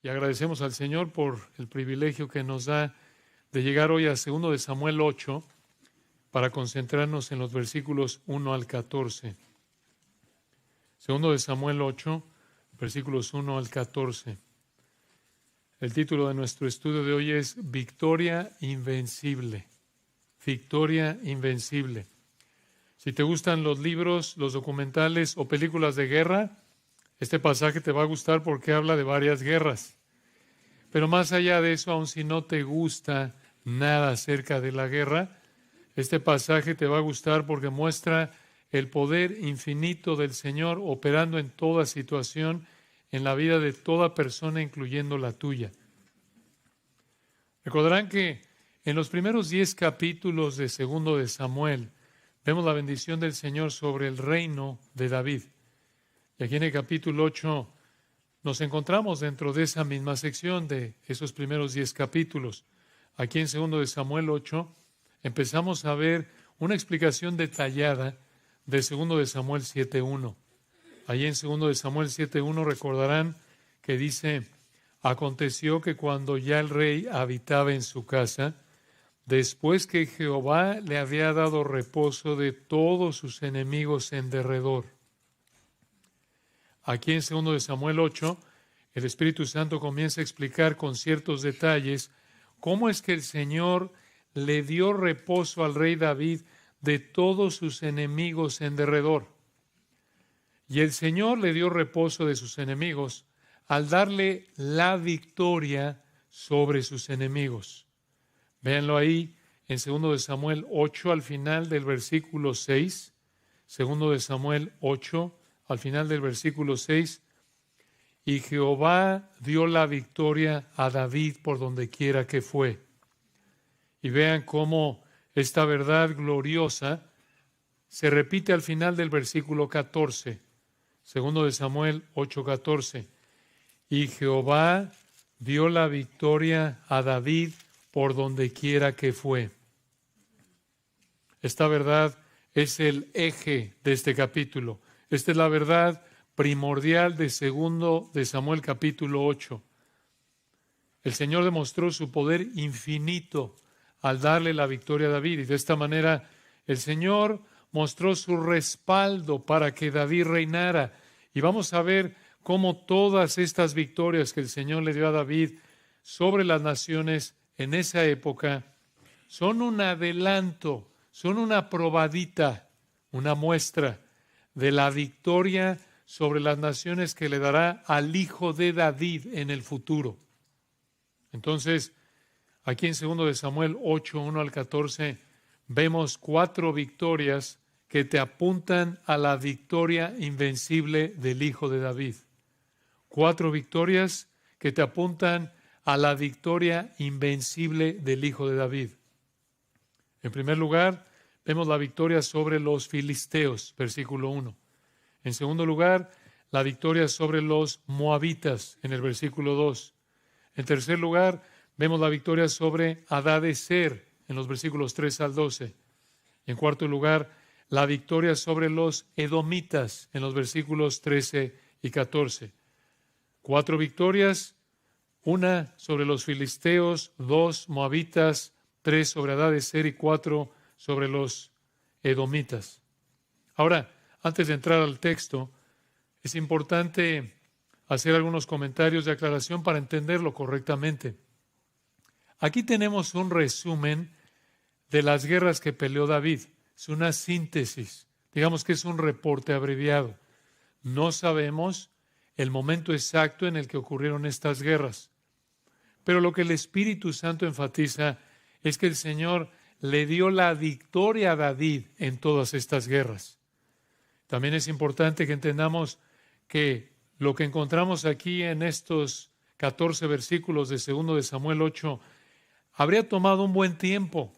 Y agradecemos al Señor por el privilegio que nos da de llegar hoy a 2 de Samuel 8 para concentrarnos en los versículos 1 al 14. 2 de Samuel 8, versículos 1 al 14. El título de nuestro estudio de hoy es Victoria Invencible. Victoria Invencible. Si te gustan los libros, los documentales o películas de guerra, este pasaje te va a gustar porque habla de varias guerras. Pero más allá de eso, aun si no te gusta nada acerca de la guerra, este pasaje te va a gustar porque muestra el poder infinito del Señor operando en toda situación, en la vida de toda persona, incluyendo la tuya. Recordarán que en los primeros 10 capítulos de 2 de Samuel vemos la bendición del Señor sobre el reino de David. Y aquí en el capítulo 8 nos encontramos dentro de esa misma sección de esos primeros 10 capítulos. Aquí en 2 de Samuel 8 empezamos a ver una explicación detallada de 2 de Samuel 7.1. Allí en 2 de Samuel 7.1 recordarán que dice: aconteció que cuando ya el rey habitaba en su casa, después que Jehová le había dado reposo de todos sus enemigos en derredor. Aquí en 2 de Samuel 8, el Espíritu Santo comienza a explicar con ciertos detalles cómo es que el Señor le dio reposo al rey David de todos sus enemigos en derredor. Y el Señor le dio reposo de sus enemigos al darle la victoria sobre sus enemigos. Véanlo ahí en 2 de Samuel 8, al final del versículo 6. 2 de Samuel 8, al final del versículo 6. Y Jehová dio la victoria a David por donde quiera que fue. Y vean cómo esta verdad gloriosa se repite al final del versículo 14. 2 de Samuel 8:14. Y Jehová dio la victoria a David por donde quiera que fue. Esta verdad es el eje de este capítulo. Esta es la verdad primordial de 2 de Samuel capítulo 8. El Señor demostró su poder infinito al darle la victoria a David. Y de esta manera el Señor mostró su respaldo para que David reinara. Y vamos a ver cómo todas estas victorias que el Señor le dio a David sobre las naciones en esa época son un adelanto, son una probadita, una muestra de la victoria sobre las naciones que le dará al hijo de David en el futuro. Entonces, aquí en 2 de Samuel 8, 1 al 14, vemos 4 victorias que te apuntan a la victoria invencible del hijo de David. 4 victorias que te apuntan a la victoria invencible del hijo de David. En primer lugar, vemos la victoria sobre los filisteos, versículo 1. En segundo lugar, la victoria sobre los moabitas, en el versículo 2. En tercer lugar, vemos la victoria sobre Hadadezer, en los versículos 3 al 12. Y en cuarto lugar, la victoria sobre los edomitas, en los versículos 13 y 14. 4 victorias, 1 sobre los filisteos, 2 moabitas, 3 sobre Hadadezer y 4 sobre los edomitas. Ahora, antes de entrar al texto, es importante hacer algunos comentarios de aclaración para entenderlo correctamente. Aquí tenemos un resumen de las guerras que peleó David. Es una síntesis, digamos que es un reporte abreviado. No sabemos el momento exacto en el que ocurrieron estas guerras, pero lo que el Espíritu Santo enfatiza es que el Señor le dio la victoria a David en todas estas guerras. También es importante que entendamos que lo que encontramos aquí en estos 14 versículos de 2 de Samuel 8 habría tomado un buen tiempo.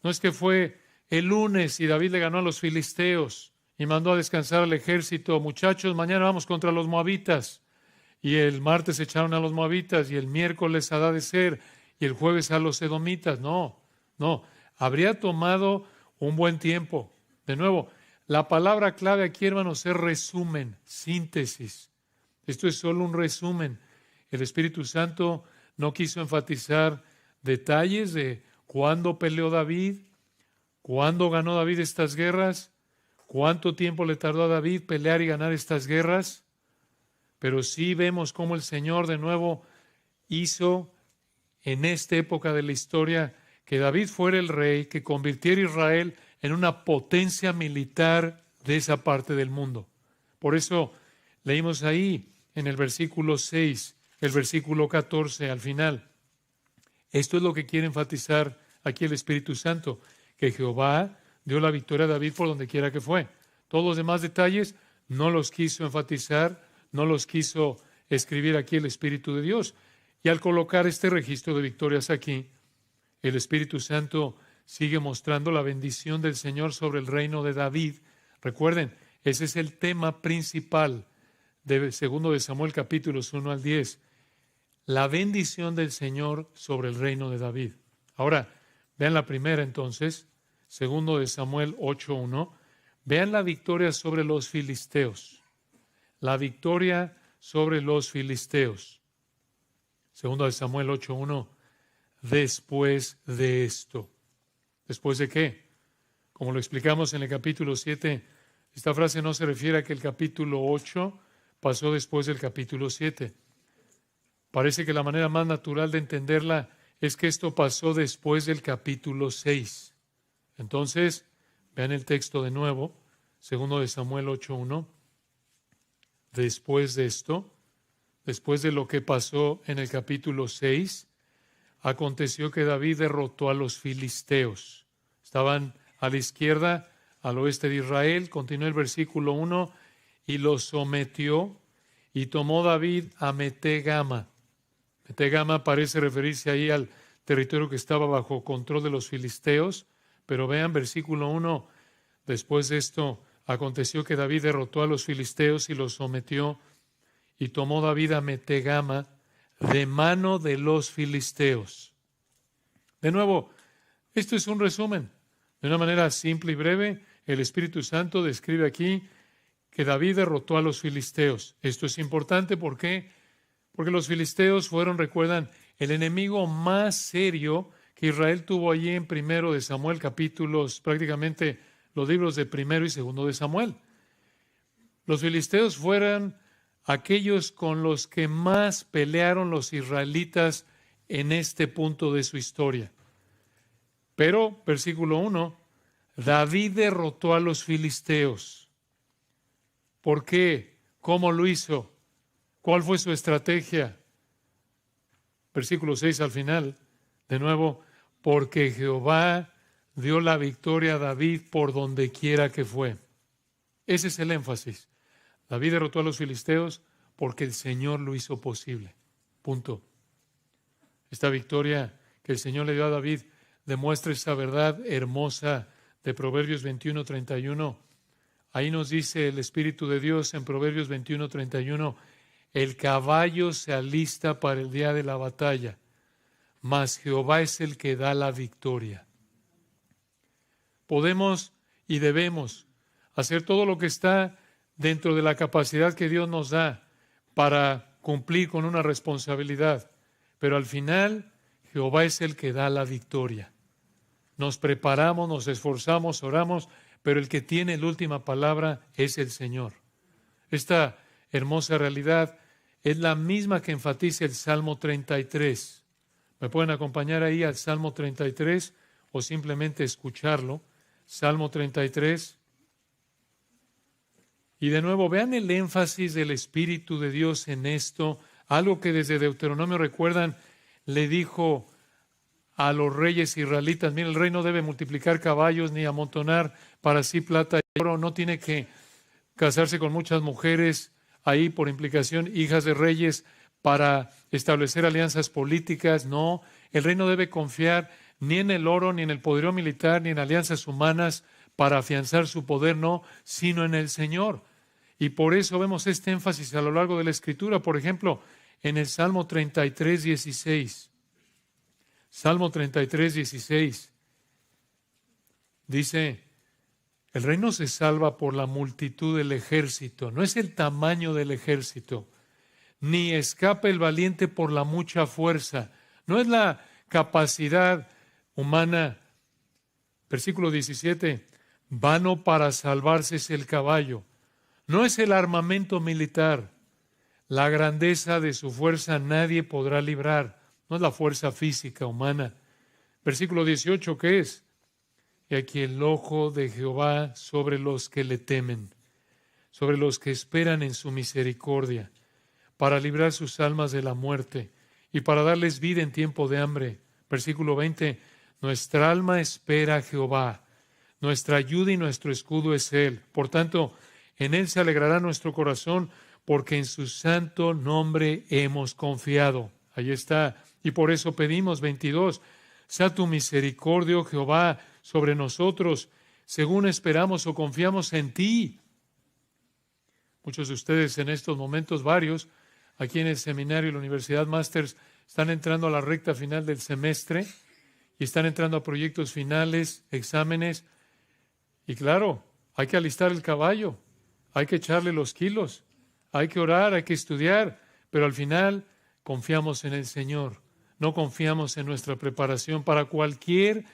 No es que fue el lunes y David le ganó a los filisteos y mandó a descansar al ejército. Muchachos, mañana vamos contra los moabitas. Y el martes echaron a los moabitas y el miércoles a Hadadezer y el jueves a los edomitas. No. Habría tomado un buen tiempo. De nuevo, la palabra clave aquí, hermanos, es resumen, síntesis. Esto es solo un resumen. el Espíritu Santo no quiso enfatizar detalles de cuándo peleó David, cuándo ganó David estas guerras, cuánto tiempo le tardó a David pelear y ganar estas guerras, pero sí vemos cómo el Señor de nuevo hizo en esta época de la historia que David fuera el rey, que convirtiera a Israel en una potencia militar de esa parte del mundo. Por eso leímos ahí en el versículo 6, el versículo 14 al final. Esto es lo que quiere enfatizar aquí el Espíritu Santo, que Jehová dio la victoria a David por donde quiera que fue. Todos los demás detalles no los quiso enfatizar, no los quiso escribir aquí el Espíritu de Dios. Y al colocar este registro de victorias aquí, el Espíritu Santo sigue mostrando la bendición del Señor sobre el reino de David. Recuerden, ese es el tema principal de 2 de Samuel capítulos 1 al 10. La bendición del Señor sobre el reino de David. Ahora, vean la primera entonces, 2 de Samuel 8:1. Vean la victoria sobre los filisteos. La victoria sobre los filisteos. 2 de Samuel 8:1. Después de esto. ¿Después de qué? Como lo explicamos en el capítulo 7, esta frase no se refiere a que el capítulo 8 pasó después del capítulo 7. Parece que la manera más natural de entenderla es que esto pasó después del capítulo 6. Entonces, vean el texto de nuevo, 2 de Samuel 8:1. Después de esto, después de lo que pasó en el capítulo 6, aconteció que David derrotó a los filisteos. Estaban a la izquierda, al oeste de Israel. Continúa el versículo 1. Y los sometió y tomó David a Metegama. Metegama parece referirse ahí al territorio que estaba bajo control de los filisteos. Pero vean versículo 1. Después de esto, aconteció que David derrotó a los filisteos y los sometió. Y tomó David a Metegama de mano de los filisteos. De nuevo, esto es un resumen. De una manera simple y breve, el Espíritu Santo describe aquí que David derrotó a los filisteos. Esto es importante, ¿por qué? Porque los filisteos fueron, recuerdan, el enemigo más serio que Israel tuvo allí en 1 de Samuel, capítulos, prácticamente los libros de 1 y 2 de Samuel. Los filisteos fueron aquellos con los que más pelearon los israelitas en este punto de su historia. Pero, versículo 1, David derrotó a los filisteos. ¿Por qué? ¿Cómo lo hizo? ¿Cuál fue su estrategia? Versículo 6 al final, de nuevo, porque Jehová dio la victoria a David por donde quiera que fue. Ese es el énfasis. David derrotó a los filisteos porque el Señor lo hizo posible. Punto. Esta victoria que el Señor le dio a David demuestra esa verdad hermosa de Proverbios 21:31. Ahí nos dice el Espíritu de Dios en Proverbios 21:31, el caballo se alista para el día de la batalla, mas Jehová es el que da la victoria. Podemos y debemos hacer todo lo que está dentro de la capacidad que Dios nos da para cumplir con una responsabilidad. Pero al final, Jehová es el que da la victoria. Nos preparamos, nos esforzamos, oramos, pero el que tiene la última palabra es el Señor. Esta hermosa realidad es la misma que enfatiza el Salmo 33. ¿Me pueden acompañar ahí al Salmo 33 o simplemente escucharlo? Salmo 33. Y de nuevo, vean el énfasis del Espíritu de Dios en esto, algo que desde Deuteronomio, recuerdan, le dijo a los reyes israelitas, miren, el rey no debe multiplicar caballos ni amontonar para sí plata y oro, no tiene que casarse con muchas mujeres, ahí por implicación, hijas de reyes, para establecer alianzas políticas, no, el rey no debe confiar ni en el oro, ni en el poderío militar, ni en alianzas humanas para afianzar su poder, no, sino en el Señor. Y por eso vemos este énfasis a lo largo de la Escritura. Por ejemplo, en el Salmo 33:16. Salmo 33:16. Dice, el rey no se salva por la multitud del ejército. No es el tamaño del ejército, ni escapa el valiente por la mucha fuerza. No es la capacidad humana. Versículo 17, vano para salvarse es el caballo. No es el armamento militar. La grandeza de su fuerza nadie podrá librar. No es la fuerza física humana. Versículo 18, ¿qué es? Y aquí el ojo de Jehová sobre los que le temen, sobre los que esperan en su misericordia, para librar sus almas de la muerte y para darles vida en tiempo de hambre. Versículo 20, nuestra alma espera a Jehová, nuestra ayuda y nuestro escudo es Él. Por tanto, en Él se alegrará nuestro corazón, porque en su santo nombre hemos confiado. Ahí está. Y por eso pedimos, 22, sea tu misericordia, oh Jehová, sobre nosotros, según esperamos o confiamos en ti. Muchos de ustedes en estos momentos, varios, aquí en el seminario y la Universidad Masters, están entrando a la recta final del semestre y están entrando a proyectos finales, exámenes. Y claro, hay que alistar el caballo, hay que echarle los kilos, hay que orar, hay que estudiar, pero al final confiamos en el Señor. No confiamos en nuestra preparación para cualquier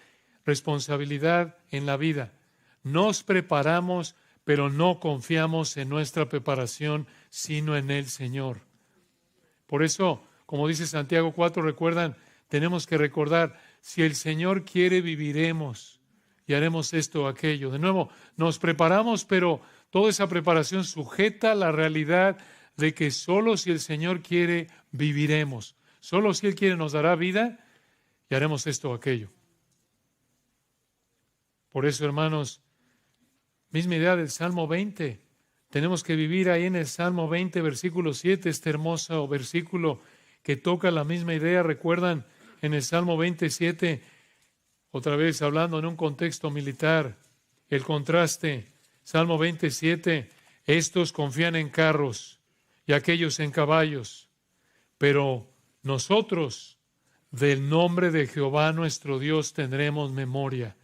responsabilidad en la vida. Nos preparamos, pero no confiamos en nuestra preparación, sino en el Señor. Por eso, como dice Santiago 4, recuerdan, tenemos que recordar, si el Señor quiere, viviremos y haremos esto o aquello. De nuevo, nos preparamos, pero toda esa preparación sujeta a la realidad de que solo si el Señor quiere, viviremos. Solo si Él quiere, nos dará vida y haremos esto o aquello. Por eso, hermanos, misma idea del Salmo 20. Tenemos que vivir ahí en el Salmo 20, versículo 7, este hermoso versículo que toca la misma idea. Recuerdan, en el Salmo 27, otra vez hablando en un contexto militar, el contraste. Salmo 27, estos confían en carros y aquellos en caballos, pero nosotros del nombre de Jehová nuestro Dios tendremos memoria.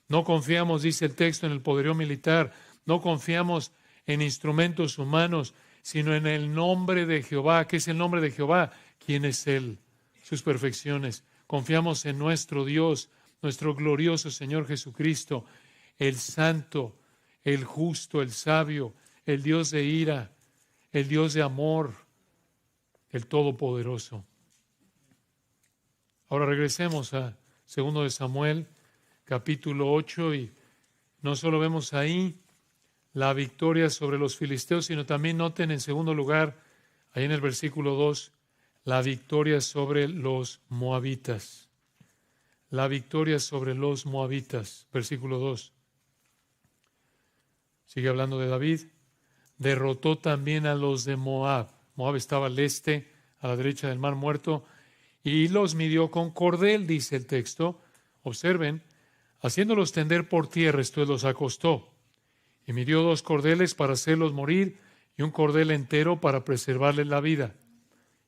No confiamos, dice el texto, en el poderío militar, no confiamos en instrumentos humanos, sino en el nombre de Jehová. ¿Qué es el nombre de Jehová? ¿Quién es Él? Sus perfecciones. Confiamos en nuestro Dios, nuestro glorioso Señor Jesucristo, el Santo, el Justo, el Sabio, el Dios de ira, el Dios de amor, el Todopoderoso. Ahora regresemos a 2 de Samuel, capítulo 8, y no solo vemos ahí la victoria sobre los filisteos, sino también noten en segundo lugar, ahí en el versículo 2, la victoria sobre los moabitas. La victoria sobre los moabitas, versículo 2. Sigue hablando de David. Derrotó también a los de Moab. Moab estaba al este, a la derecha del Mar Muerto, y los midió con cordel, dice el texto. Observen, haciéndolos tender por tierra, esto los acostó. Y midió 2 cordeles para hacerlos morir, y un cordel entero para preservarles la vida.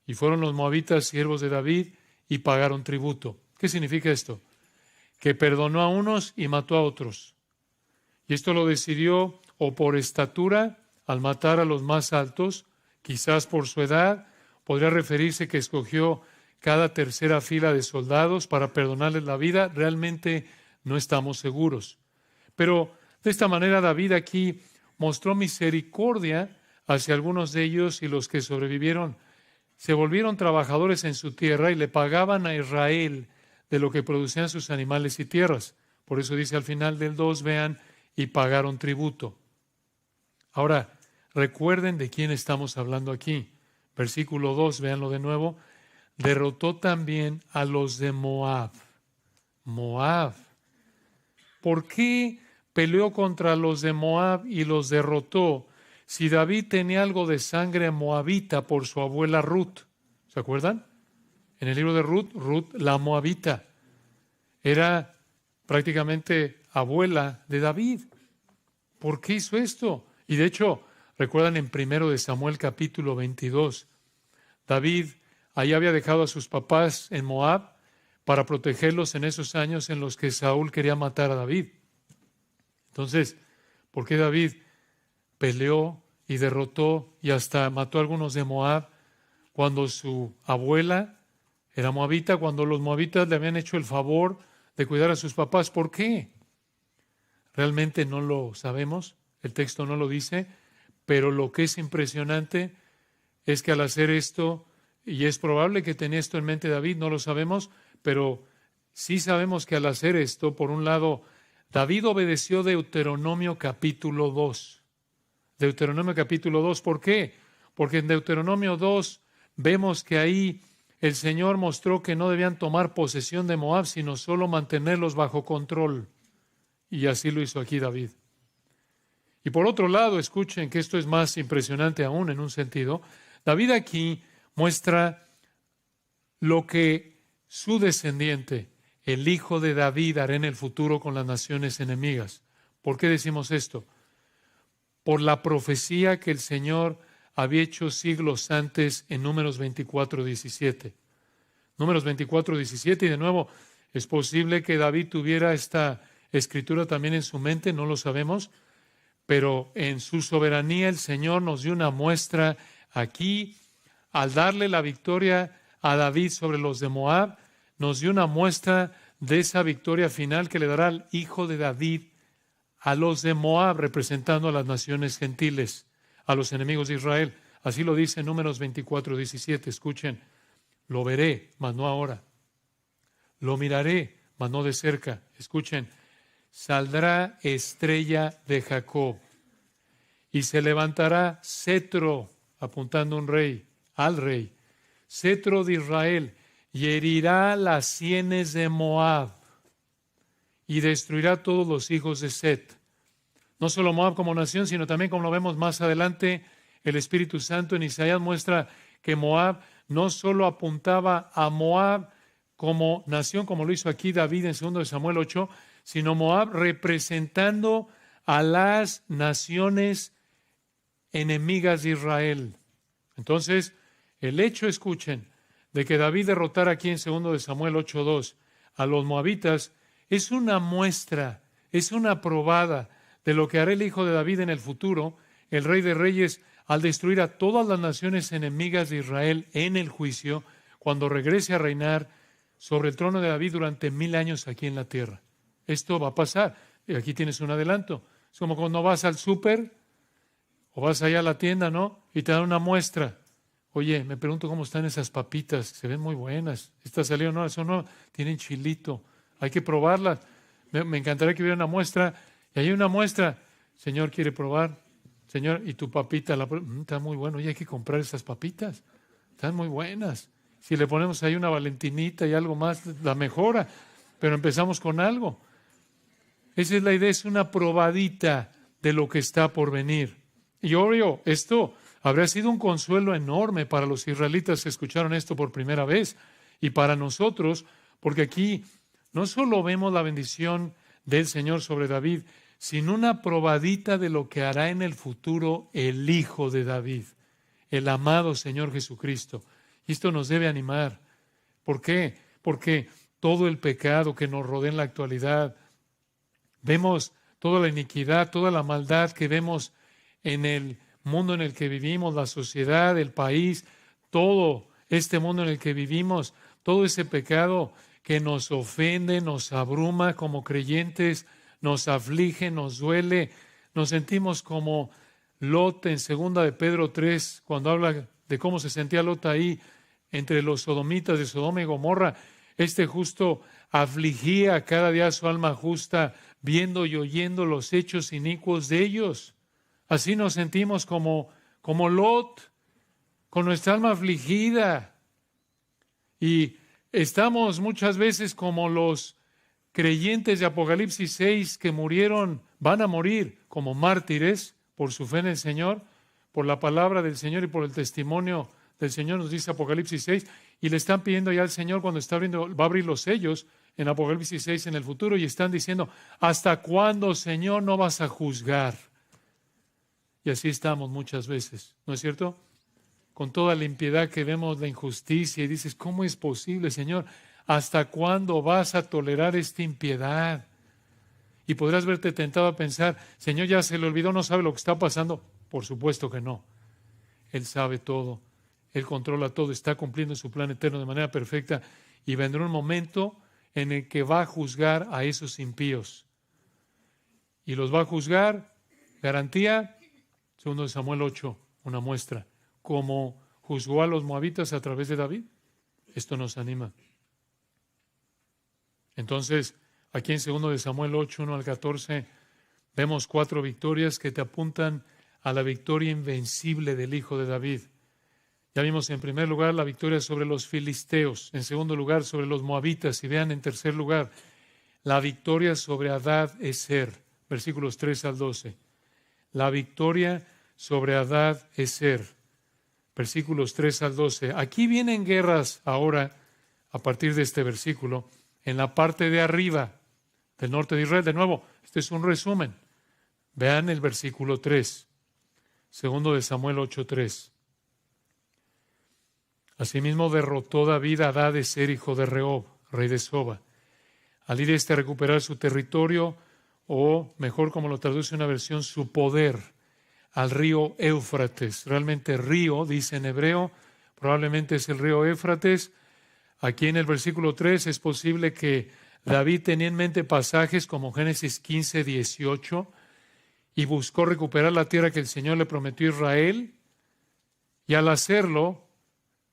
Y fueron los moabitas siervos de David, y pagaron tributo. ¿Qué significa esto? Que perdonó a unos y mató a otros. Y esto lo decidió o por estatura, al matar a los más altos, quizás por su edad, podría referirse que escogió cada tercera fila de soldados para perdonarles la vida. Realmente no estamos seguros. Pero de esta manera David aquí mostró misericordia hacia algunos de ellos, y los que sobrevivieron se volvieron trabajadores en su tierra y le pagaban a Israel de lo que producían sus animales y tierras. Por eso dice al final del 2, vean, y pagaron tributo. Ahora, recuerden de quién estamos hablando aquí. Versículo 2, véanlo de nuevo. Derrotó también a los de Moab. Moab. ¿Por qué peleó contra los de Moab y los derrotó si David tenía algo de sangre moabita por su abuela Ruth? ¿Se acuerdan? En el libro de Ruth, Ruth la moabita era prácticamente abuela de David. ¿Por qué hizo esto? Y de hecho, recuerdan en 1 de Samuel capítulo 22, David ahí había dejado a sus papás en Moab para protegerlos en esos años en los que Saúl quería matar a David. Entonces, ¿por qué David peleó y derrotó y hasta mató a algunos de Moab? cuando su abuela era moabita, cuando los moabitas le habían hecho el favor de cuidar a sus papás. ¿Por qué? Realmente no lo sabemos, el texto no lo dice, pero lo que es impresionante es que al hacer esto, y es probable que tenía esto en mente David, no lo sabemos, pero sí sabemos que al hacer esto, por un lado, David obedeció Deuteronomio capítulo 2. Deuteronomio capítulo 2, ¿por qué? Porque en Deuteronomio 2 vemos que ahí el Señor mostró que no debían tomar posesión de Moab, sino solo mantenerlos bajo control. Y así lo hizo aquí David. Y por otro lado, escuchen que esto es más impresionante aún en un sentido. David aquí muestra lo que su descendiente, el hijo de David, hará en el futuro con las naciones enemigas. ¿Por qué decimos esto? Por la profecía que el Señor había hecho siglos antes en Números 24:17. Números 24:17, y de nuevo, es posible que David tuviera esta escritura también en su mente, no lo sabemos, pero en su soberanía el Señor nos dio una muestra aquí. Al darle la victoria a David sobre los de Moab, nos dio una muestra de esa victoria final que le dará al hijo de David a los de Moab, representando a las naciones gentiles, a los enemigos de Israel. Así lo dice en Números 24:17. Escuchen, lo veré, mas no ahora. Lo miraré, mas no de cerca. Escuchen, saldrá estrella de Jacob y se levantará cetro, apuntando un rey, al rey, cetro de Israel, y herirá las sienes de Moab y destruirá a todos los hijos de Set. No solo Moab como nación, sino también, como lo vemos más adelante, el Espíritu Santo en Isaías muestra que Moab no solo apuntaba a Moab como nación, como lo hizo aquí David en 2 Samuel 8, sino Moab representando a las naciones enemigas de Israel. Entonces, el hecho, escuchen, de que David derrotara aquí en 2 Samuel 8:2 a los moabitas es una muestra, es una probada de lo que hará el hijo de David en el futuro, el rey de reyes, al destruir a todas las naciones enemigas de Israel en el juicio, cuando regrese a reinar sobre el trono de David durante 1000 años aquí en la tierra. Esto va a pasar. Y aquí tienes un adelanto. Es como cuando vas al súper o vas allá a la tienda, ¿no? Y te dan una muestra. Oye, me pregunto cómo están esas papitas. Se ven muy buenas. Estas salieron, no, eso no, tienen chilito. Hay que probarlas. Me encantaría que hubiera una muestra. Y hay una muestra. Señor, ¿quiere probar? Señor, ¿y tu papita? Está muy bueno. Oye, hay que comprar esas papitas. Están muy buenas. Si le ponemos ahí una Valentinita y algo más, la mejora. Pero empezamos con algo. Esa es la idea, es una probadita de lo que está por venir. Y obvio, esto habría sido un consuelo enorme para los israelitas que escucharon esto por primera vez y para nosotros, porque aquí no solo vemos la bendición del Señor sobre David, sino una probadita de lo que hará en el futuro el Hijo de David, el amado Señor Jesucristo. Y esto nos debe animar. ¿Por qué? Porque todo el pecado que nos rodea en la actualidad, vemos toda la iniquidad, toda la maldad que vemos en el mundo en el que vivimos, la sociedad, el país, todo este mundo en el que vivimos, todo ese pecado que nos ofende, nos abruma como creyentes, nos aflige, nos duele, nos sentimos como Lot en 2 de Pedro 3, cuando habla de cómo se sentía Lot ahí entre los sodomitas de Sodoma y Gomorra. Este justo afligía cada día a su alma justa, viendo y oyendo los hechos inicuos de ellos. Así nos sentimos como Lot, con nuestra alma afligida. Y estamos muchas veces como los creyentes de Apocalipsis 6 que murieron, van a morir como mártires por su fe en el Señor, por la palabra del Señor y por el testimonio del Señor, nos dice Apocalipsis 6, y le están pidiendo ya al Señor cuando va a abrir los sellos en Apocalipsis 6 en el futuro, y están diciendo, ¿hasta cuándo, Señor, no vas a juzgar? Y así estamos muchas veces, ¿no es cierto? Con toda la impiedad que vemos, la injusticia, y dices, ¿cómo es posible, Señor? ¿Hasta cuándo vas a tolerar esta impiedad? Y podrás verte tentado a pensar, Señor, ya se le olvidó, no sabe lo que está pasando. Por supuesto que no. Él sabe todo. Él controla todo, está cumpliendo su plan eterno de manera perfecta y vendrá un momento en el que va a juzgar a esos impíos. Y los va a juzgar, garantía, 2 Samuel 8, una muestra, como juzgó a los moabitas a través de David. Esto nos anima. Entonces, aquí en 2 Samuel 8, 1 al 14, vemos 4 victorias que te apuntan a la victoria invencible del Hijo de David. Ya vimos en primer lugar la victoria sobre los filisteos, en segundo lugar sobre los moabitas, y vean en tercer lugar la victoria sobre Hadad-Ezer, versículos 3 al 12. La victoria sobre Hadad-Ezer, versículos 3 al 12. Aquí vienen guerras ahora, a partir de este versículo, en la parte de arriba del norte de Israel. De nuevo, este es un resumen. Vean el versículo 3, 2 Samuel 8:3. Asimismo derrotó David a Hadad-Ezer, hijo de Rehob, rey de Soba, al ir a recuperar su territorio, o mejor como lo traduce una versión, su poder, al río Éufrates. Realmente río, dice en hebreo, probablemente es el río Éufrates. Aquí en el versículo 3 es posible que David tenía en mente pasajes como Génesis 15, 18, y buscó recuperar la tierra que el Señor le prometió a Israel, y al hacerlo,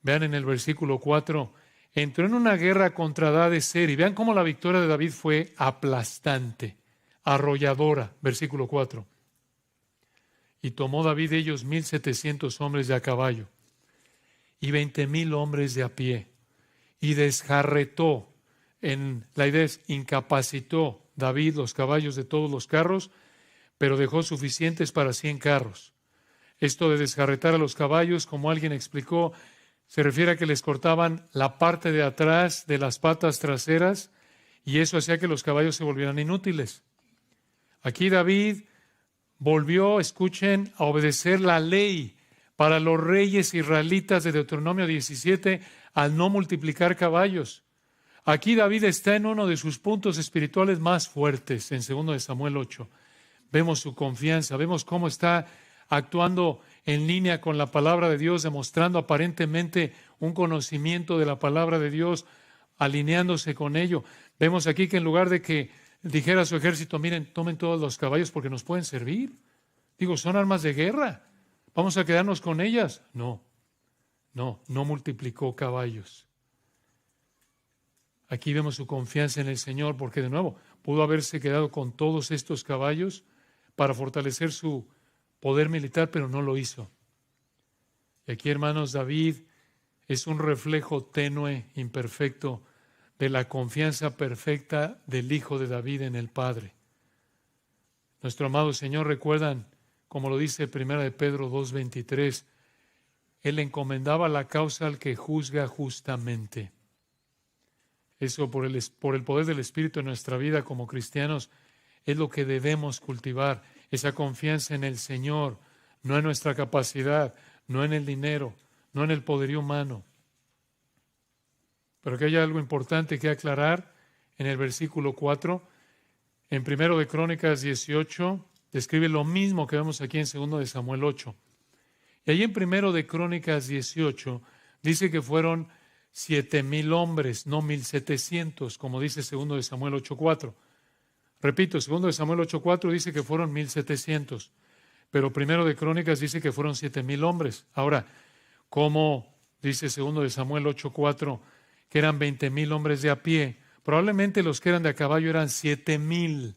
vean en el versículo 4, entró en una guerra contra Hadad-Ezer, y vean cómo la victoria de David fue aplastante, arrolladora, versículo 4. Y tomó David ellos 1,700 hombres de a caballo y 20,000 hombres de a pie, y desjarretó, la idea es incapacitó David los caballos de todos los carros, pero dejó suficientes para 100 carros. Esto de desjarretar a los caballos, como alguien explicó, se refiere a que les cortaban la parte de atrás de las patas traseras, y eso hacía que los caballos se volvieran inútiles. Aquí David volvió, escuchen, a obedecer la ley para los reyes israelitas de Deuteronomio 17 al no multiplicar caballos. Aquí David está en uno de sus puntos espirituales más fuertes, en 2 Samuel 8. Vemos su confianza, vemos cómo está actuando en línea con la palabra de Dios, demostrando aparentemente un conocimiento de la palabra de Dios, alineándose con ello. Vemos aquí que en lugar de que dijera a su ejército, miren, tomen todos los caballos porque nos pueden servir. Digo, son armas de guerra, vamos a quedarnos con ellas. No multiplicó caballos. Aquí vemos su confianza en el Señor, porque de nuevo, pudo haberse quedado con todos estos caballos para fortalecer su poder militar, pero no lo hizo. Y aquí, hermanos, David es un reflejo tenue, imperfecto, de la confianza perfecta del Hijo de David en el Padre. Nuestro amado Señor, recuerdan, como lo dice 1 de Pedro 2:23, Él encomendaba la causa al que juzga justamente. Eso por el poder del Espíritu en nuestra vida como cristianos es lo que debemos cultivar, esa confianza en el Señor, no en nuestra capacidad, no en el dinero, no en el poderío humano. Pero que hay algo importante que aclarar en el versículo 4. En 1 de Crónicas 18 describe lo mismo que vemos aquí en 2 de Samuel 8. Y ahí en 1 de Crónicas 18 dice que fueron 7,000 hombres, no 1,700, como dice 2 de Samuel 8:4. Repito, 2 de Samuel 8:4 dice que fueron 1,700, pero 1 de Crónicas dice que fueron 7,000 hombres. Ahora, ¿cómo dice 2 de Samuel 8:4 que eran 20,000 hombres de a pie? Probablemente los que eran de a caballo eran 7,000,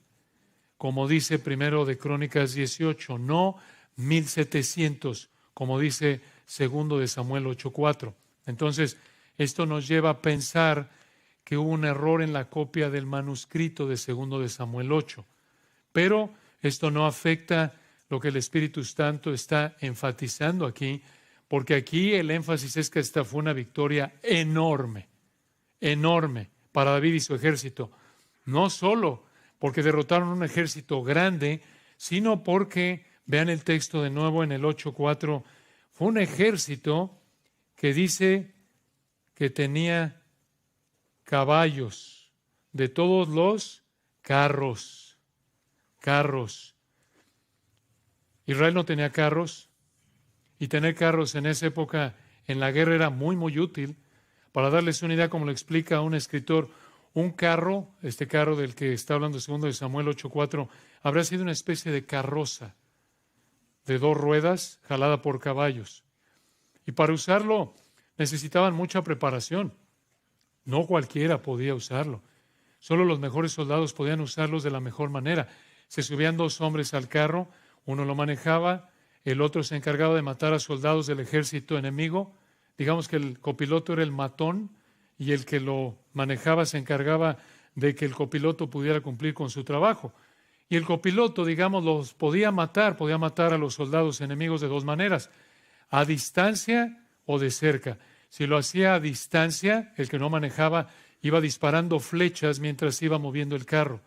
como dice 1 de Crónicas 18, no 1,700, como dice 2 de Samuel 8:4. Entonces, esto nos lleva a pensar que hubo un error en la copia del manuscrito de 2 de Samuel 8. Pero esto no afecta lo que el Espíritu Santo está enfatizando aquí, porque aquí el énfasis es que esta fue una victoria enorme para David y su ejército. No solo porque derrotaron un ejército grande, sino porque, vean el texto de nuevo en el 8:4, fue un ejército que dice que tenía caballos de todos los carros. Israel no tenía carros, y tener carros en esa época en la guerra era muy, muy útil. Para darles una idea, como lo explica un escritor, un carro, este carro del que está hablando 2 de Samuel 8:4, habrá sido una especie de carroza de 2 ruedas jalada por caballos. Y para usarlo necesitaban mucha preparación. No cualquiera podía usarlo. Solo los mejores soldados podían usarlos de la mejor manera. Se subían 2 hombres al carro, uno lo manejaba, el otro se encargaba de matar a soldados del ejército enemigo. Digamos que el copiloto era el matón y el que lo manejaba se encargaba de que el copiloto pudiera cumplir con su trabajo. Y el copiloto, digamos, los podía matar a los soldados enemigos de 2 maneras, a distancia o de cerca. Si lo hacía a distancia, el que no manejaba iba disparando flechas mientras iba moviendo el carro.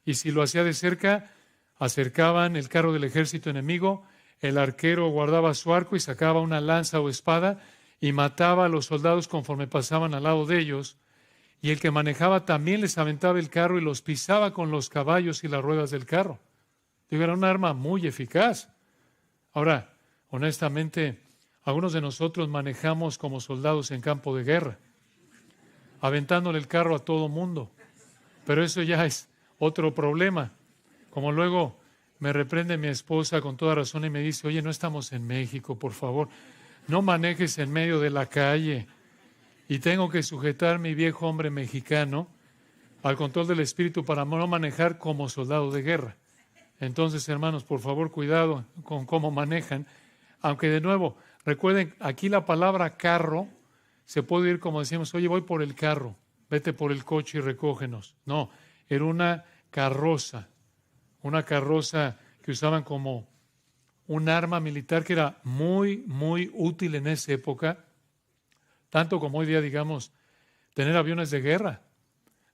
Y si lo hacía de cerca, acercaban el carro del ejército enemigo, el arquero guardaba su arco y sacaba una lanza o espada y mataba a los soldados conforme pasaban al lado de ellos. Y el que manejaba también les aventaba el carro y los pisaba con los caballos y las ruedas del carro. Digo, era un arma muy eficaz. Ahora, honestamente, algunos de nosotros manejamos como soldados en campo de guerra, aventándole el carro a todo mundo. Pero eso ya es otro problema. Como luego me reprende mi esposa con toda razón y me dice, oye, no estamos en México, por favor, no manejes en medio de la calle. Y tengo que sujetar mi viejo hombre mexicano al control del espíritu para no manejar como soldado de guerra. Entonces, hermanos, por favor, cuidado con cómo manejan. Aunque de nuevo, recuerden, aquí la palabra carro se puede ir como decimos, oye, voy por el carro, vete por el coche y recógenos. No, era una carroza que usaban como un arma militar que era muy, muy útil en esa época, tanto como hoy día, digamos, tener aviones de guerra.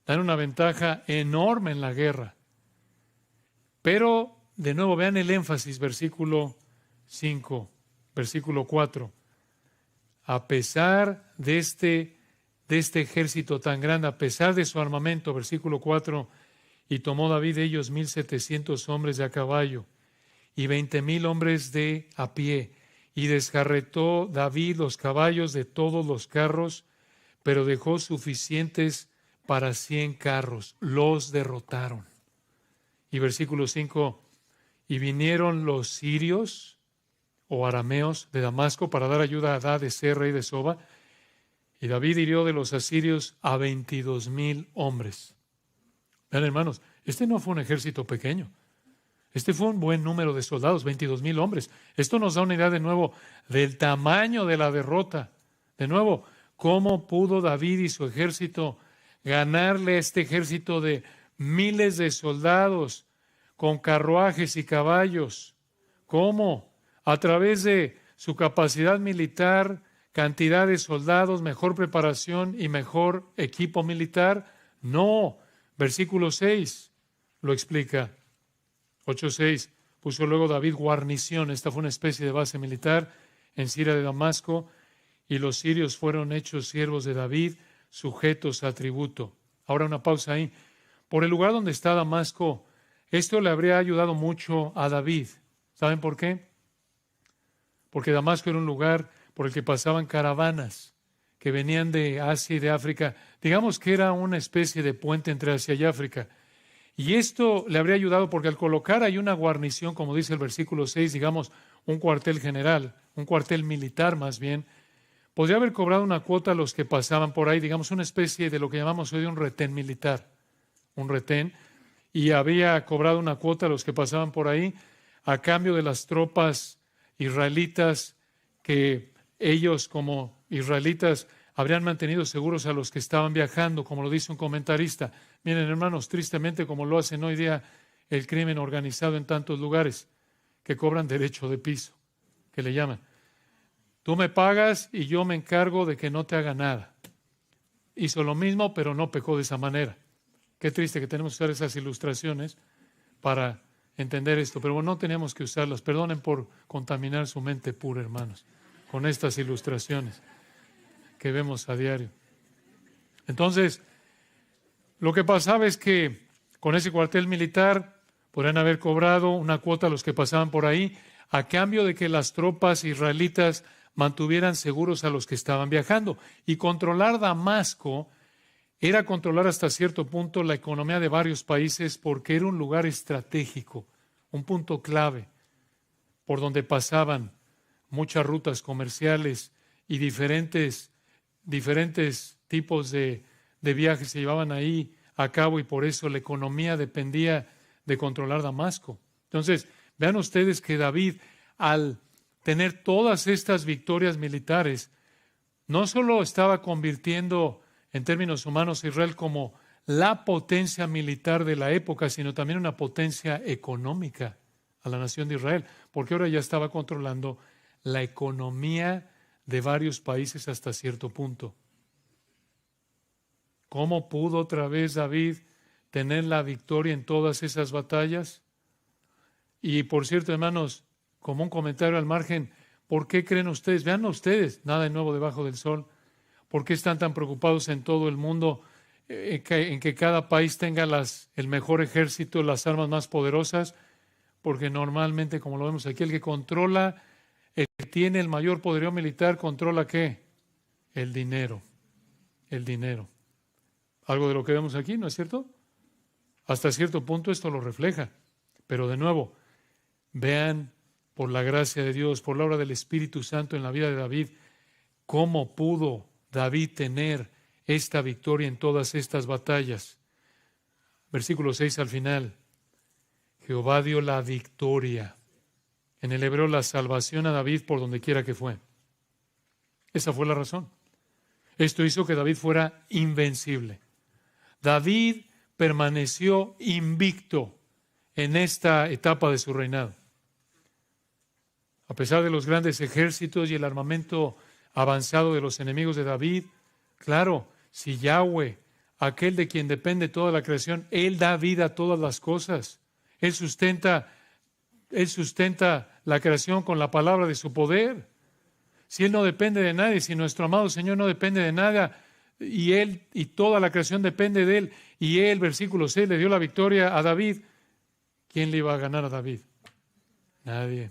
Dan una ventaja enorme en la guerra. Pero, de nuevo, vean el énfasis, versículo 5, versículo 4. A pesar de este ejército tan grande, a pesar de su armamento, versículo 4, y tomó David de ellos 1,700 hombres de a caballo y 20,000 hombres de a pie, y desjarretó David los caballos de todos los carros, pero dejó suficientes para 100 carros. Los derrotaron. Y versículo 5, y vinieron los sirios o arameos de Damasco para dar ayuda a Hadad-ezer, rey de Soba, y David hirió de los asirios a 22,000 hombres. Vean, hermanos, este no fue un ejército pequeño. Este fue un buen número de soldados, 22,000 hombres. Esto nos da una idea de nuevo del tamaño de la derrota. De nuevo, cómo pudo David y su ejército ganarle a este ejército de miles de soldados con carruajes y caballos. ¿Cómo? A través de su capacidad militar, cantidad de soldados, mejor preparación y mejor equipo militar. No. Versículo 6 lo explica. 8:6, puso luego David guarnición, esta fue una especie de base militar en Siria de Damasco, y los sirios fueron hechos siervos de David, sujetos a tributo. Ahora una pausa ahí. Por el lugar donde está Damasco, esto le habría ayudado mucho a David. ¿Saben por qué? Porque Damasco era un lugar por el que pasaban caravanas que venían de Asia y de África. Digamos que era una especie de puente entre Asia y África. Y esto le habría ayudado porque al colocar ahí una guarnición, como dice el versículo 6, digamos un cuartel general, un cuartel militar más bien, podría haber cobrado una cuota a los que pasaban por ahí, digamos una especie de lo que llamamos hoy un retén militar, un retén, y había cobrado una cuota a los que pasaban por ahí a cambio de las tropas israelitas que ellos como israelitas habrían mantenido seguros a los que estaban viajando, como lo dice un comentarista. Miren, hermanos, tristemente, como lo hacen hoy día el crimen organizado en tantos lugares, que cobran derecho de piso, que le llaman. Tú me pagas y yo me encargo de que no te haga nada. Hizo lo mismo, pero no pecó de esa manera. Qué triste que tenemos que usar esas ilustraciones para entender esto, pero no tenemos que usarlas. Perdonen por contaminar su mente pura, hermanos, con estas ilustraciones que vemos a diario. Entonces, lo que pasaba es que con ese cuartel militar podrían haber cobrado una cuota a los que pasaban por ahí, a cambio de que las tropas israelitas mantuvieran seguros a los que estaban viajando. Y controlar Damasco era controlar hasta cierto punto la economía de varios países porque era un lugar estratégico, un punto clave, por donde pasaban muchas rutas comerciales y diferentes tipos de viajes se llevaban ahí a cabo, y por eso la economía dependía de controlar Damasco. Entonces, vean ustedes que David, al tener todas estas victorias militares, no solo estaba convirtiendo en términos humanos a Israel como la potencia militar de la época, sino también una potencia económica a la nación de Israel, porque ahora ya estaba controlando la economía de varios países hasta cierto punto. ¿Cómo pudo otra vez David tener la victoria en todas esas batallas? Y por cierto, hermanos, como un comentario al margen, ¿por qué creen ustedes? Vean ustedes, nada de nuevo debajo del sol. ¿Por qué están tan preocupados en todo el mundo en que cada país tenga el mejor ejército, las armas más poderosas? Porque normalmente, como lo vemos aquí, el que controla, el que tiene el mayor poderío militar, ¿controla qué? El dinero. El dinero. Algo de lo que vemos aquí, ¿no es cierto? Hasta cierto punto esto lo refleja. Pero de nuevo, vean por la gracia de Dios, por la obra del Espíritu Santo en la vida de David, cómo pudo David tener esta victoria en todas estas batallas. Versículo 6 al final. Jehová dio la victoria. En el hebreo, la salvación a David por donde quiera que fue. Esa fue la razón. Esto hizo que David fuera invencible. David permaneció invicto en esta etapa de su reinado. A pesar de los grandes ejércitos y el armamento avanzado de los enemigos de David, claro, si Yahweh, aquel de quien depende toda la creación, Él da vida a todas las cosas. Él sustenta la creación con la palabra de su poder. Si Él no depende de nadie, si nuestro amado Señor no depende de nada, y Él y toda la creación depende de Él, y Él, versículo 6, le dio la victoria a David, ¿quién le iba a ganar a David? Nadie.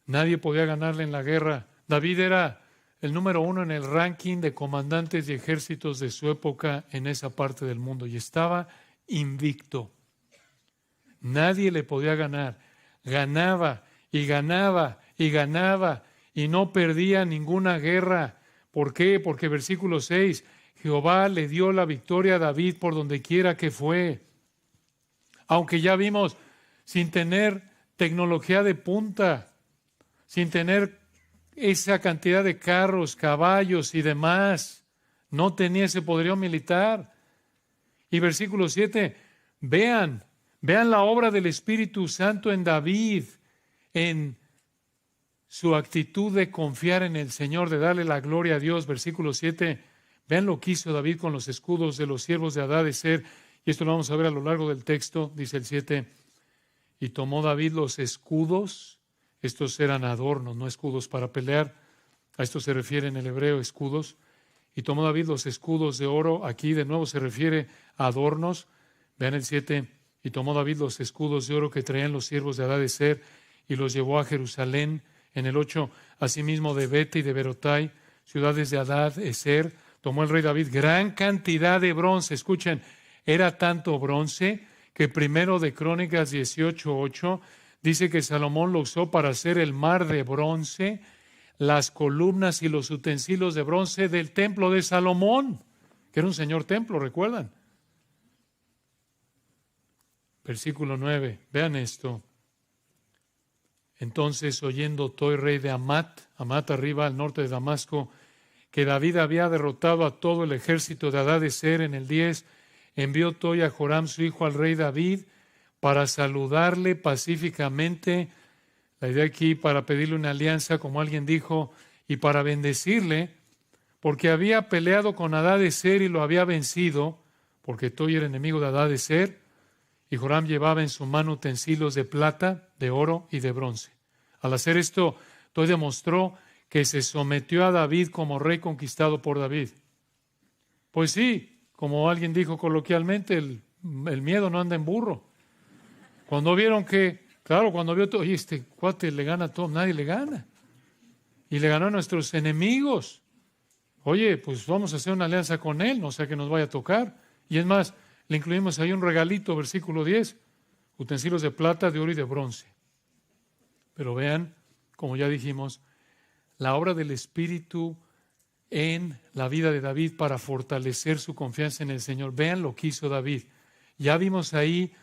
Nadie podía ganarle en la guerra. David era el número 1 en el ranking de comandantes y ejércitos de su época en esa parte del mundo, y estaba invicto. Nadie le podía ganar. Ganaba y ganaba y ganaba y no perdía ninguna guerra. ¿Por qué? Porque versículo 6, Jehová le dio la victoria a David por donde quiera que fue. Aunque ya vimos, sin tener tecnología de punta, sin tener esa cantidad de carros, caballos y demás, no tenía ese poderío militar. Y versículo 7, vean la obra del Espíritu Santo en David, en su actitud de confiar en el Señor, de darle la gloria a Dios. Versículo 7, vean lo que hizo David con los escudos de los siervos de Hadadezer, y esto lo vamos a ver a lo largo del texto. Dice el 7, y tomó David los escudos, estos eran adornos, no escudos para pelear, a esto se refiere en el hebreo, escudos, y tomó David los escudos de oro, aquí de nuevo se refiere a adornos. Vean el 7, y tomó David los escudos de oro que traían los siervos de Hadadezer y los llevó a Jerusalén. En el 8, asimismo de Bete y de Berotai, ciudades de Hadadezer, tomó el rey David gran cantidad de bronce. Escuchen, era tanto bronce que primero de Crónicas 18:8 dice que Salomón lo usó para hacer el mar de bronce, las columnas y los utensilios de bronce del templo de Salomón, que era un señor templo, ¿recuerdan? Versículo 9, vean esto. Entonces, oyendo Toi, rey de Amat arriba al norte de Damasco, que David había derrotado a todo el ejército de Hadadezer en el 10, envió Toi a Joram, su hijo, al rey David, para saludarle pacíficamente. La idea aquí, para pedirle una alianza, como alguien dijo, y para bendecirle, porque había peleado con Hadadezer y lo había vencido, porque Toi era enemigo de Hadadezer, y Joram llevaba en su mano utensilios de plata, de oro y de bronce. Al hacer esto, Toi demostró que se sometió a David como rey conquistado por David. Pues sí, como alguien dijo coloquialmente, el miedo no anda en burro. Cuando vieron que Claro, cuando vio todo, oye, este cuate le gana a todo, nadie le gana. Y le ganó a nuestros enemigos. Oye, pues vamos a hacer una alianza con él, no sea que nos vaya a tocar. Y es más, le incluimos ahí un regalito, versículo 10, utensilios de plata, de oro y de bronce. Pero vean, como ya dijimos, la obra del Espíritu en la vida de David para fortalecer su confianza en el Señor. Vean lo que hizo David. Ya vimos ahí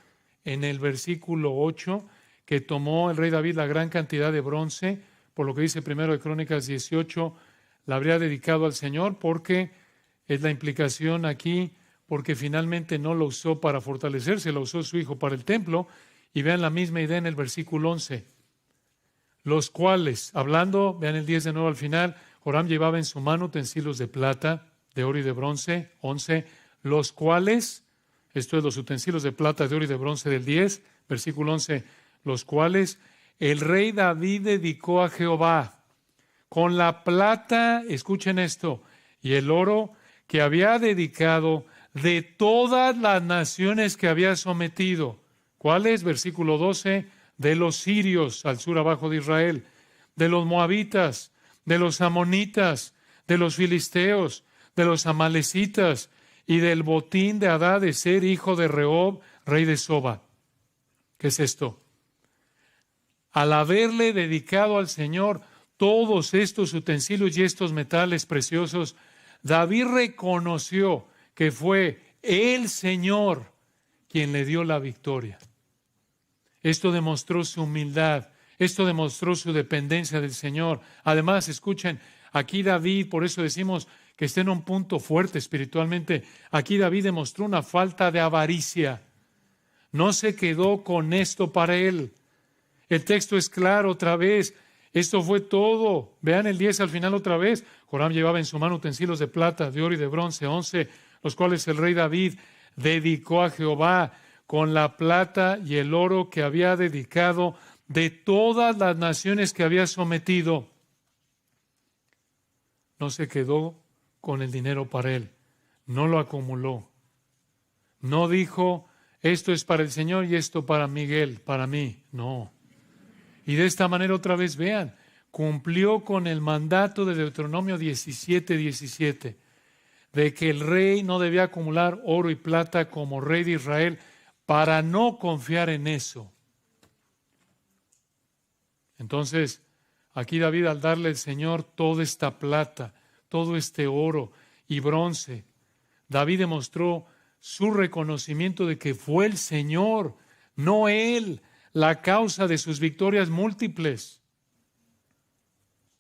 en el versículo 8 que tomó el rey David la gran cantidad de bronce, por lo que dice primero de Crónicas 18, la habría dedicado al Señor, porque es la implicación aquí, porque finalmente no lo usó para fortalecerse, lo usó su hijo para el templo. Y vean la misma idea en el versículo 11. Los cuales, hablando, vean el 10 de nuevo al final, Joram llevaba en su mano utensilios de plata, de oro y de bronce, 11, los cuales, esto es los utensilios de plata, de oro y de bronce del 10, versículo 11, los cuales el rey David dedicó a Jehová con la plata, escuchen esto, y el oro que había dedicado de todas las naciones que había sometido. ¿Cuáles? Versículo 12, de los sirios al sur abajo de Israel, de los moabitas, de los amonitas, de los filisteos, de los amalecitas y del botín de Hadadezer, hijo de Rehob, rey de Soba. ¿Qué es esto? Al haberle dedicado al Señor todos estos utensilios y estos metales preciosos, David reconoció que fue el Señor quien le dio la victoria. Esto demostró su humildad, esto demostró su dependencia del Señor. Además, escuchen, aquí David, por eso decimos que está en un punto fuerte espiritualmente, aquí David demostró una falta de avaricia. No se quedó con esto para él. El texto es claro otra vez. Esto fue todo. Vean el 10 al final otra vez. Joram llevaba en su mano utensilios de plata, de oro y de bronce, 11, los cuales el rey David dedicó a Jehová con la plata y el oro que había dedicado de todas las naciones que había sometido. No se quedó con el dinero para él. No lo acumuló. No dijo, esto es para el Señor y esto para Miguel, para mí. No. Y de esta manera otra vez vean, cumplió con el mandato de Deuteronomio 17:17, de que el rey no debía acumular oro y plata como rey de Israel para no confiar en eso. Entonces, aquí David, al darle al Señor toda esta plata, todo este oro y bronce, David demostró su reconocimiento de que fue el Señor, no él, la causa de sus victorias múltiples.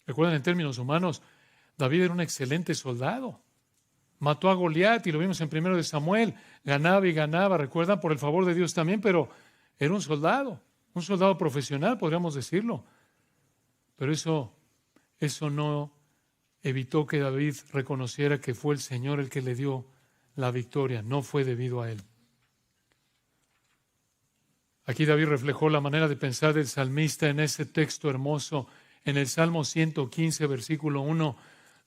Recuerden, en términos humanos, David era un excelente soldado. Mató a Goliat y lo vimos en 1 de Samuel. Ganaba y ganaba, recuerdan, por el favor de Dios también, pero era un soldado profesional, podríamos decirlo. Pero eso no evitó que David reconociera que fue el Señor el que le dio la victoria. No fue debido a él. Aquí David reflejó la manera de pensar del salmista en ese texto hermoso, en el Salmo 115, versículo 1.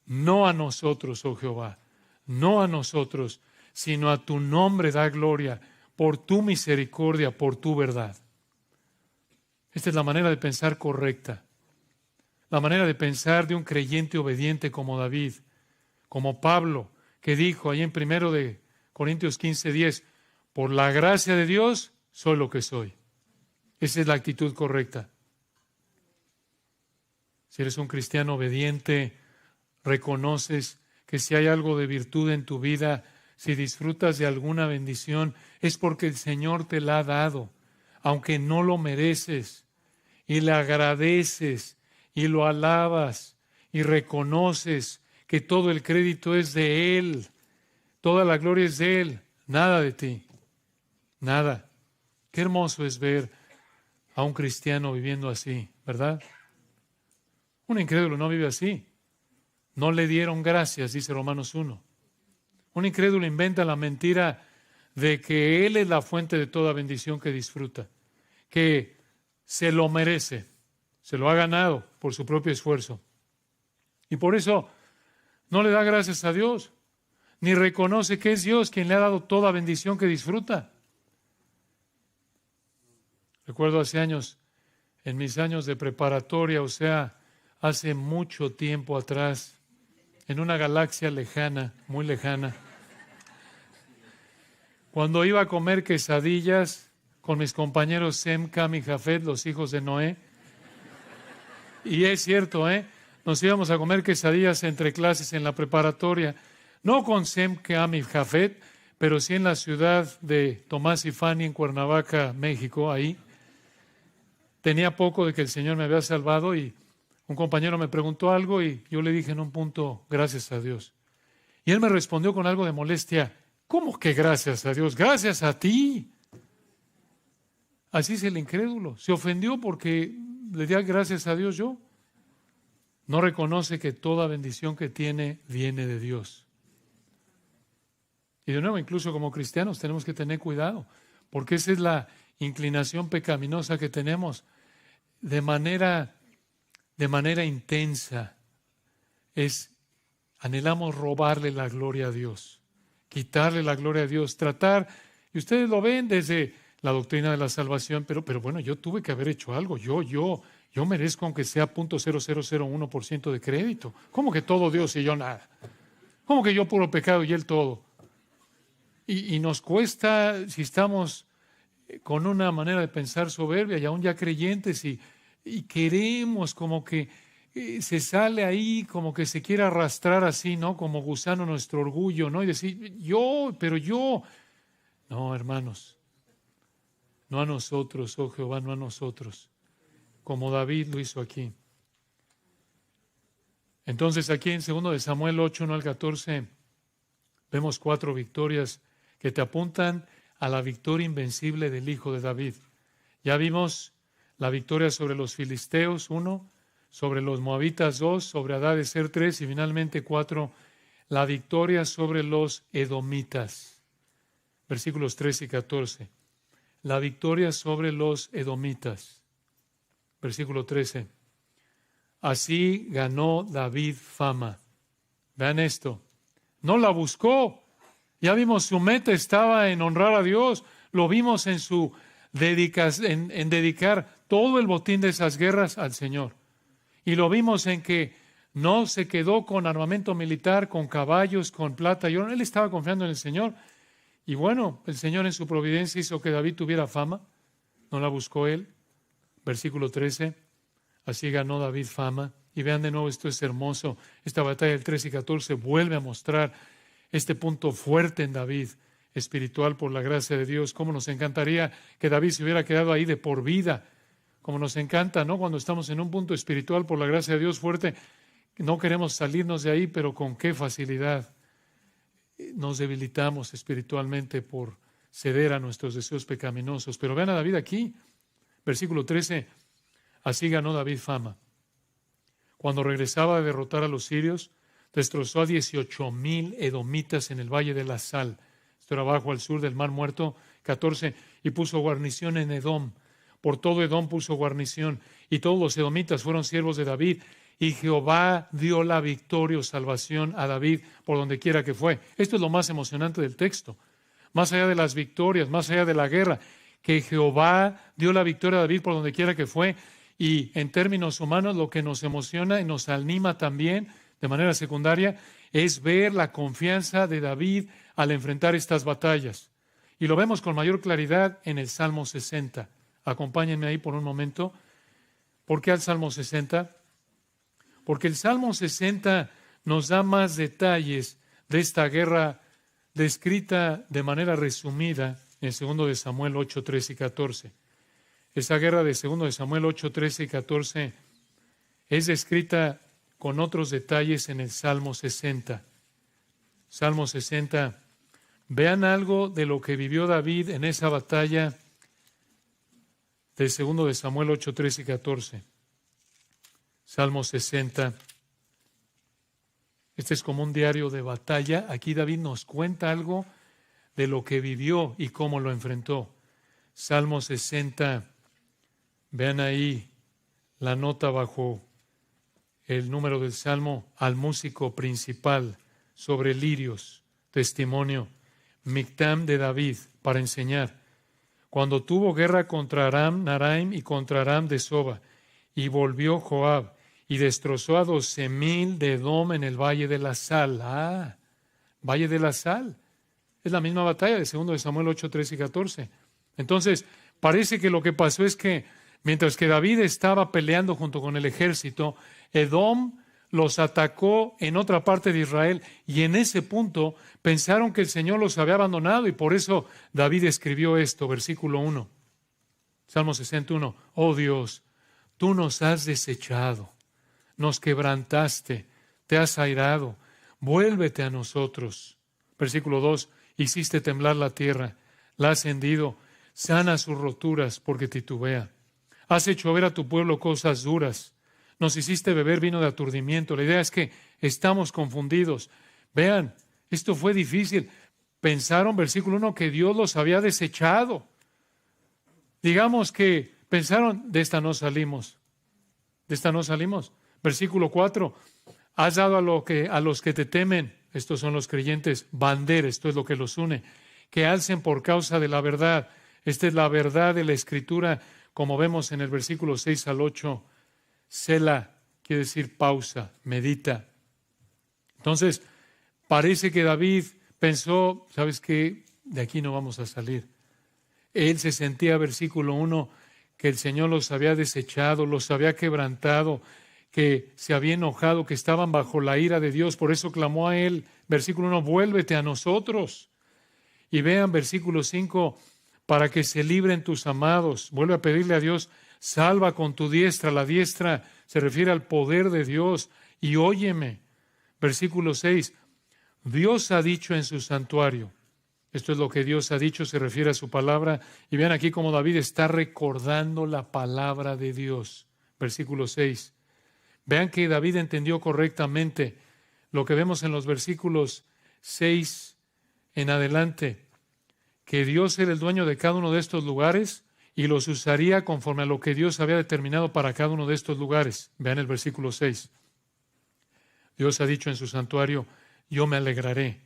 No a nosotros, oh Jehová, no a nosotros, sino a tu nombre da gloria, por tu misericordia, por tu verdad. Esta es la manera de pensar correcta, la manera de pensar de un creyente obediente como David, como Pablo, que dijo ahí en 1 de Corintios 15:10, por la gracia de Dios soy lo que soy. Esa es la actitud correcta. Si eres un cristiano obediente, reconoces que si hay algo de virtud en tu vida, si disfrutas de alguna bendición, es porque el Señor te la ha dado, aunque no lo mereces, y le agradeces, y lo alabas, y reconoces que todo el crédito es de Él, toda la gloria es de Él, nada de ti, nada. Qué hermoso es ver a un cristiano viviendo así, ¿verdad? Un incrédulo no vive así. No le dieron gracias, dice Romanos 1. Un incrédulo inventa la mentira de que Él es la fuente de toda bendición que disfruta, que se lo merece, se lo ha ganado por su propio esfuerzo. Y por eso no le da gracias a Dios, ni reconoce que es Dios quien le ha dado toda bendición que disfruta. Recuerdo hace años en mis años de preparatoria, o sea, hace mucho tiempo atrás, en una galaxia lejana, muy lejana, cuando iba a comer quesadillas con mis compañeros Sem, Cam y Jafet, los hijos de Noé. Y es cierto, nos íbamos a comer quesadillas entre clases en la preparatoria, no con Sem, Cam y Jafet, pero sí en la ciudad de Tomás y Fanny, en Cuernavaca, México, ahí. Tenía poco de que el Señor me había salvado y un compañero me preguntó algo y yo le dije en un punto, gracias a Dios. Y él me respondió con algo de molestia, ¿cómo que gracias a Dios? Gracias a ti. Así es el incrédulo. Se ofendió porque le di gracias a Dios yo. No reconoce que toda bendición que tiene viene de Dios. Y de nuevo, incluso como cristianos tenemos que tener cuidado, porque esa es la inclinación pecaminosa que tenemos de manera intensa. Anhelamos robarle la gloria a Dios, quitarle la gloria a Dios, tratar, y ustedes lo ven desde la doctrina de la salvación, pero bueno, yo tuve que haber hecho algo, yo merezco aunque sea 0.0001% de crédito. ¿Cómo que todo Dios y yo nada? ¿Cómo que yo puro pecado y Él todo? Y nos cuesta, si estamos con una manera de pensar soberbia y aún ya creyentes y queremos como que se sale ahí, como que se quiere arrastrar así, ¿no? Como gusano nuestro orgullo, ¿no? Y decir, pero yo. No, hermanos, no a nosotros, oh Jehová, no a nosotros, como David lo hizo aquí. Entonces aquí en 2 de Samuel 8, 1 al 14, vemos 4 victorias que te apuntan a la victoria invencible del Hijo de David. Ya vimos la victoria sobre los filisteos, 1, sobre los moabitas, 2, sobre Hadadezer, 3, y finalmente 4, la victoria sobre los edomitas. Versículos 13 y 14. La victoria sobre los edomitas. Versículo 13. Así ganó David fama. Vean esto. No la buscó. Ya vimos su meta estaba en honrar a Dios. Lo vimos en su en dedicar todo el botín de esas guerras al Señor. Y lo vimos en que no se quedó con armamento militar, con caballos, con plata y oro. Él estaba confiando en el Señor. Y bueno, el Señor en su providencia hizo que David tuviera fama. No la buscó él. Versículo 13. Así ganó David fama. Y vean de nuevo, esto es hermoso. Esta batalla del 13 y 14 vuelve a mostrar este punto fuerte en David, espiritual por la gracia de Dios. Cómo nos encantaría que David se hubiera quedado ahí de por vida. Como nos encanta, ¿no? Cuando estamos en un punto espiritual por la gracia de Dios fuerte, no queremos salirnos de ahí, pero con qué facilidad nos debilitamos espiritualmente por ceder a nuestros deseos pecaminosos. Pero vean a David aquí, versículo 13, así ganó David fama. Cuando regresaba de derrotar a los sirios, destrozó a 18,000 edomitas en el Valle de la Sal. Esto era abajo al sur del Mar Muerto. 14, y puso guarnición en Edom. Por todo Edom puso guarnición, y todos los edomitas fueron siervos de David, y Jehová dio la victoria o salvación a David por donde quiera que fue. Esto es lo más emocionante del texto. Más allá de las victorias, más allá de la guerra, que Jehová dio la victoria a David por donde quiera que fue, y en términos humanos lo que nos emociona y nos anima también de manera secundaria es ver la confianza de David al enfrentar estas batallas. Y lo vemos con mayor claridad en el Salmo 60. Acompáñenme ahí por un momento. ¿Por qué al Salmo 60? Porque el Salmo 60 nos da más detalles de esta guerra descrita de manera resumida en 2 de Samuel 8, 13 y 14. Esa guerra de 2 de Samuel 8, 13 y 14 es descrita con otros detalles en el Salmo 60. Salmo 60. Vean algo de lo que vivió David en esa batalla de 2 de Samuel 8, 13 y 14. Salmo 60. Este es como un diario de batalla. Aquí David nos cuenta algo de lo que vivió y cómo lo enfrentó. Salmo 60. Vean ahí la nota bajo el número del Salmo al músico principal sobre lirios, testimonio, Mictam de David para enseñar. cuando tuvo guerra contra Aram Naraim y contra Aram de Soba, y volvió Joab y destrozó a 12,000 de Edom en el Valle de la Sal. Valle de la Sal. Es la misma batalla de 2 de Samuel 8, 13 y 14. Entonces, parece que lo que pasó es que mientras que David estaba peleando junto con el ejército, Edom los atacó en otra parte de Israel y en ese punto pensaron que el Señor los había abandonado y por eso David escribió esto, versículo 1, Salmo 61. Oh Dios, tú nos has desechado, nos quebrantaste, te has airado, vuélvete a nosotros. Versículo 2, hiciste temblar la tierra, la has hendido, sana sus roturas porque titubea. Has hecho ver a tu pueblo cosas duras. Nos hiciste beber vino de aturdimiento. La idea es que estamos confundidos. Vean, esto fue difícil. Pensaron, versículo 1, que Dios los había desechado. Digamos que pensaron, de esta no salimos. De esta no salimos. Versículo 4, has dado a los que te temen, estos son los creyentes, bandera, esto es lo que los une, que alcen por causa de la verdad. Esta es la verdad de la Escritura, como vemos en el versículo 6 al 8. Selah quiere decir pausa, medita. Entonces, parece que David pensó, ¿sabes qué? De aquí no vamos a salir. Él se sentía, versículo 1, que el Señor los había desechado, los había quebrantado, que se había enojado, que estaban bajo la ira de Dios. Por eso clamó a él, versículo 1, vuélvete a nosotros. Y vean, versículo 5, para que se libren tus amados. Vuelve a pedirle a Dios, salva con tu diestra. La diestra se refiere al poder de Dios. Y óyeme, versículo 6, Dios ha dicho en su santuario. Esto es lo que Dios ha dicho, se refiere a su palabra. Y vean aquí cómo David está recordando la palabra de Dios. Versículo 6. Vean que David entendió correctamente lo que vemos en los versículos 6 en adelante, que Dios era el dueño de cada uno de estos lugares y los usaría conforme a lo que Dios había determinado para cada uno de estos lugares. Vean el versículo 6. Dios ha dicho en su santuario, yo me alegraré.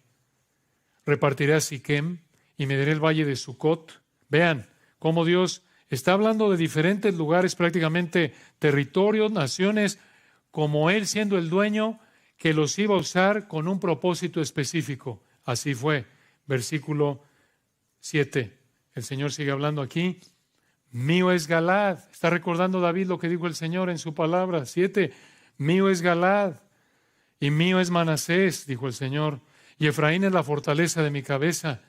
Repartiré a Siquem y me daré el valle de Sucot. Vean cómo Dios está hablando de diferentes lugares, prácticamente territorios, naciones, como Él siendo el dueño, que los iba a usar con un propósito específico. Así fue. Versículo 7. El Señor sigue hablando aquí. Mío es Galad. Está recordando David lo que dijo el Señor en su palabra. 7. Mío es Galad y mío es Manasés, dijo el Señor. Y Efraín es la fortaleza de mi cabeza.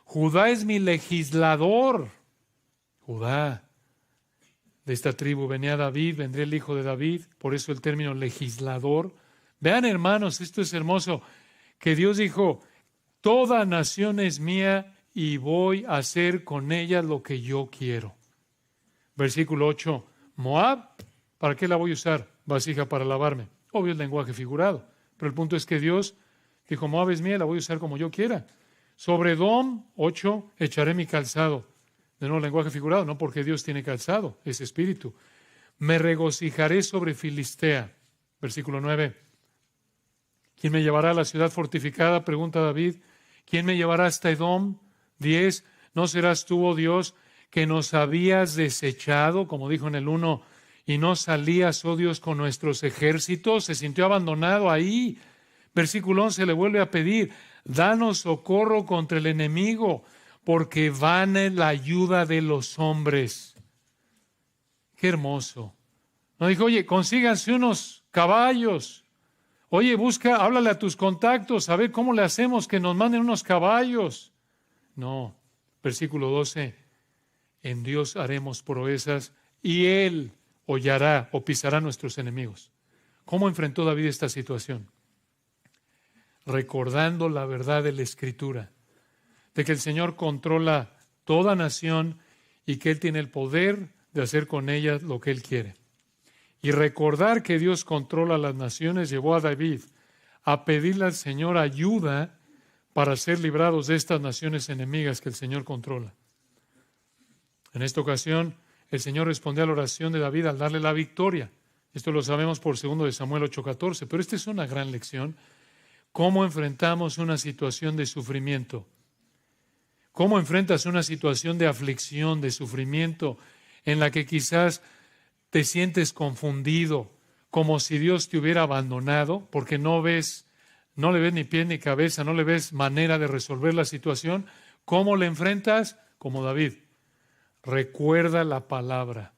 Judá es mi legislador. Judá. De esta tribu venía David, vendría el hijo de David, por eso el término legislador. Vean, hermanos, esto es hermoso, que Dios dijo, toda nación es mía y voy a hacer con ella lo que yo quiero. Versículo 8, Moab, ¿para qué la voy a usar? Vasija para lavarme. Obvio, el lenguaje figurado, pero el punto es que Dios dijo, Moab es mía, la voy a usar como yo quiera. Sobre Edom, 8, echaré mi calzado. De nuevo, lenguaje figurado, no porque Dios tiene calzado, es espíritu. Me regocijaré sobre Filistea. Versículo 9. ¿Quién me llevará a la ciudad fortificada? Pregunta David. ¿Quién me llevará hasta Edom? 10. ¿No serás tú, oh Dios, que nos habías desechado, como dijo en el 1, y no salías, oh Dios, con nuestros ejércitos? Se sintió abandonado ahí. Versículo 11 le vuelve a pedir, danos socorro contra el enemigo, porque vana la ayuda de los hombres. Qué hermoso. No dijo, oye, consíganse unos caballos. Oye, háblale a tus contactos, a ver cómo le hacemos que nos manden unos caballos. No, versículo 12, en Dios haremos proezas y Él hollará o pisará a nuestros enemigos. ¿Cómo enfrentó David esta situación? Recordando la verdad de la Escritura, de que el Señor controla toda nación y que Él tiene el poder de hacer con ellas lo que Él quiere. Y recordar que Dios controla las naciones llevó a David a pedirle al Señor ayuda para ser librados de estas naciones enemigas que el Señor controla. En esta ocasión, el Señor respondió a la oración de David al darle la victoria. Esto lo sabemos por 2 de Samuel 8:14, pero esta es una gran lección. ¿Cómo enfrentamos una situación de sufrimiento? ¿Cómo enfrentas una situación de aflicción, de sufrimiento, en la que quizás te sientes confundido, como si Dios te hubiera abandonado, porque no le ves ni pie ni cabeza, no le ves manera de resolver la situación? ¿Cómo le enfrentas? Como David. Recuerda la palabra.